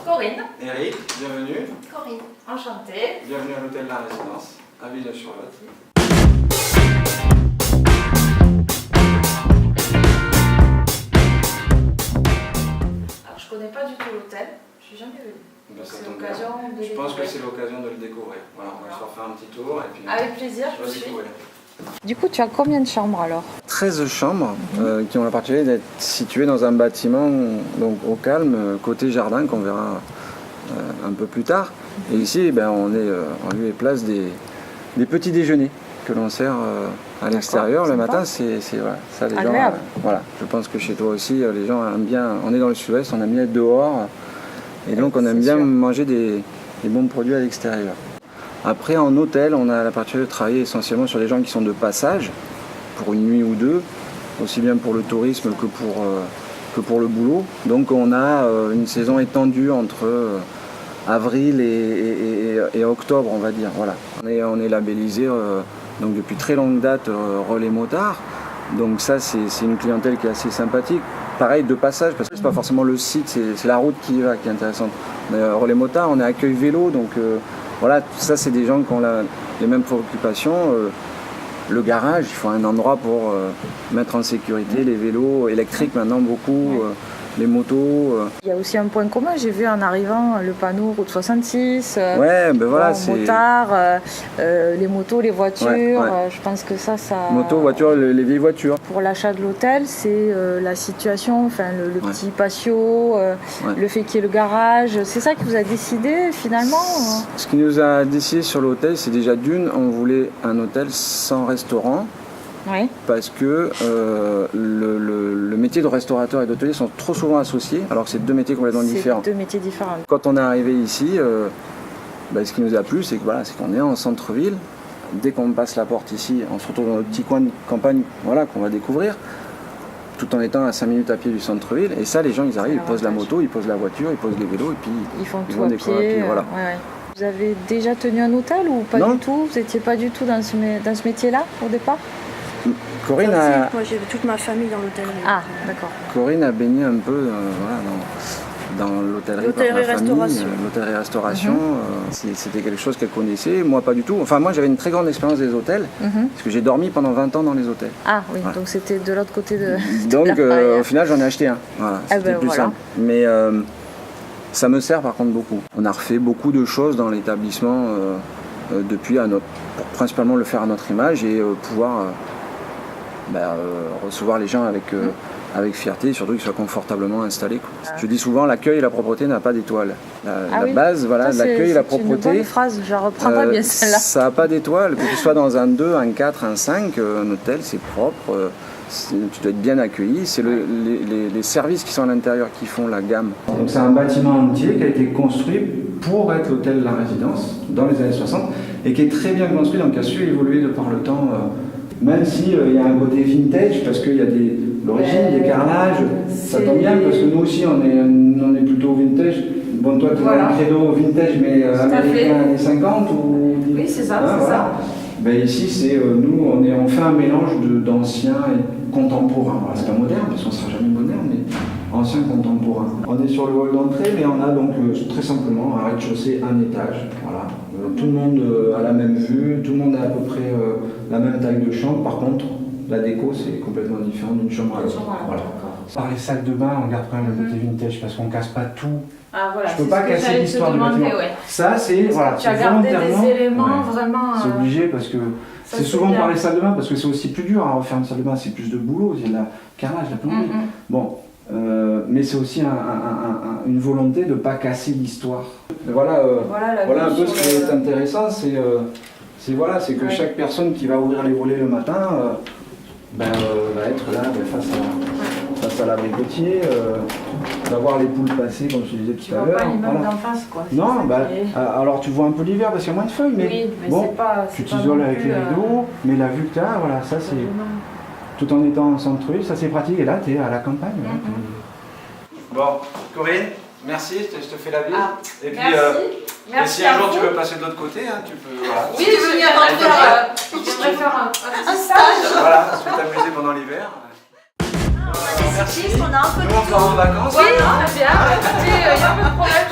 Corinne. Eric, bienvenue. Corinne, enchantée. Bienvenue à l'hôtel La Résidence, à Villars-sur-Lot. Alors je connais pas du tout l'hôtel, je suis jamais venue. Ben, ça C'est tombe l'occasion bien. de Je pense que découvrir. c'est l'occasion de le découvrir. Voilà, on va se faire un petit tour et puis Avec plaisir, tu je vas vous suis. découvrir. Du coup, tu as combien de chambres alors? 13 chambres qui ont la particularité d'être situées dans un bâtiment donc, au calme, côté jardin, qu'on verra un peu plus tard. Et ici, ben, on est en lieu et place des petits déjeuners que l'on sert à l'extérieur. Le matin, c'est voilà, ça, les agréable. gens, voilà, je pense que chez toi aussi, les gens aiment bien. On est dans le sud-ouest, on aime bien être dehors. Et donc, on aime bien manger des bons produits à l'extérieur. Après, en hôtel, on a la particularité de travailler essentiellement sur des gens qui sont de passage, pour une nuit ou deux, aussi bien pour le tourisme que pour le boulot. Donc on a une saison étendue entre avril et octobre, on va dire. Voilà. On est labellisé donc depuis très longue date Relais Motard. Donc ça, c'est une clientèle qui est assez sympathique. Pareil, de passage, parce que c'est pas forcément le site, c'est la route qui y va qui est intéressante. Relais Motard, on est accueil vélo, donc voilà, ça c'est des gens qui ont les mêmes préoccupations. Le garage, il faut un endroit pour mettre en sécurité les vélos électriques maintenant beaucoup, les motos. Il y a aussi un point commun, j'ai vu en arrivant le panneau route 66, Ouais, ben voilà, motard, les motos, les voitures, Ouais. je pense que ça... Motos, voitures, les vieilles voitures. Pour l'achat de l'hôtel, c'est la situation, enfin le petit patio, le fait qu'il y ait le garage, c'est ça qui vous a décidé finalement? Ce qui nous a décidé sur l'hôtel, c'est déjà d'une, on voulait un hôtel sans restaurant. Oui. Parce que le métier de restaurateur et d'hôtelier sont trop souvent associés, alors que c'est deux métiers complètement différents. C'est deux métiers différents. Quand on est arrivé ici, ce qui nous a plu, c'est qu'on est en centre-ville. Dès qu'on passe la porte ici, on se retrouve dans le petit coin de campagne qu'on va découvrir, tout en étant à 5 minutes à pied du centre-ville. Et ça, les gens, ils arrivent, ils posent la moto, ils posent la voiture, ils posent les vélos, et puis ils font ils tout vont à découvrir. pied. Puis, voilà. Vous avez déjà tenu un hôtel ou pas Non. du tout? Vous n'étiez pas du tout dans ce métier-là au départ? Corinne Moi j'ai toute ma famille dans l'hôtellerie. Ah, d'accord. Corinne a baigné un peu dans l'hôtellerie par ma famille, l'hôtellerie-restauration. C'était quelque chose qu'elle connaissait, moi pas du tout. Enfin moi j'avais une très grande expérience des hôtels, parce que j'ai dormi pendant 20 ans dans les hôtels. Ah oui, Voilà. donc c'était de l'autre côté de Donc la barrière. au final j'en ai acheté un. Voilà, c'était plus simple. Mais ça me sert par contre beaucoup. On a refait beaucoup de choses dans l'établissement depuis pour principalement le faire à notre image et pouvoir recevoir les gens avec fierté, surtout qu'ils soient confortablement installés. Je dis souvent, l'accueil et la propreté n'a pas d'étoile. La base, voilà, l'accueil et la propreté. C'est une bonne phrase, je la reprendrai bien celle-là. Ça n'a pas d'étoile, que tu sois dans un 2, un 4, un 5, un hôtel, c'est propre. Tu dois être bien accueilli, c'est les services qui sont à l'intérieur qui font la gamme. Donc c'est un bâtiment entier qui a été construit pour être l'hôtel La Résidence dans les années 60 et qui est très bien construit, donc qui a su évoluer de par le temps, même s'il y a un côté vintage parce qu'il y a l'origine, des carrelages, ça tombe bien parce que nous aussi on est plutôt vintage. Bon, toi tu as un credo vintage mais américain années 50 ou... Oui, c'est ça, hein, c'est voilà. ça. Ben ici, nous, on fait un mélange d'anciens et contemporains. Voilà, c'est pas moderne, parce qu'on ne sera jamais moderne, mais ancien contemporain. On est sur le hall d'entrée, mais on a donc très simplement un rez-de-chaussée, un étage. Voilà. Tout le monde a la même vue, tout le monde a à peu près la même taille de chambre. Par contre, la déco, c'est complètement différent d'une chambre à l'autre. Voilà. Par les salles de bain, on garde quand même le côté vintage, parce qu'on ne casse pas tout. Ah voilà, Je peux pas casser l'histoire du bâtiment. Ça, c'est voilà, tu as gardé des éléments ouais. vraiment. C'est obligé parce que c'est souvent par les salles de bain parce que c'est aussi plus dur à refaire une salle de bain, c'est plus de boulot, il y a la carrelage, la plomberie. Bon, mais c'est aussi une volonté de ne pas casser l'histoire. Voilà un peu ce qui est intéressant, c'est que chaque personne qui va ouvrir les volets le matin va être là face à l'abricotier, d'avoir les poules passer comme je disais tout à l'heure. Tu vois pas l'immeuble d'en face quoi. Non, alors tu vois un peu l'hiver parce qu'il y a moins de feuilles, mais bon, tu t'isoles avec les rideaux, mais la vue que tu as, voilà, ça c'est... Tout en étant en centre-ville, ça c'est pratique, et là tu es à la campagne. Bon, Corinne, merci, je te fais la bise. Et puis, merci et si un jour tu veux passer de l'autre côté, tu peux... Voilà. Oui, je viendrai faire un stage. Voilà, tu peux t'amuser pendant l'hiver. Merci, on a un peu de Nous on part en vacances. Oui, très bien. Écoutez, il n'y a pas de problème.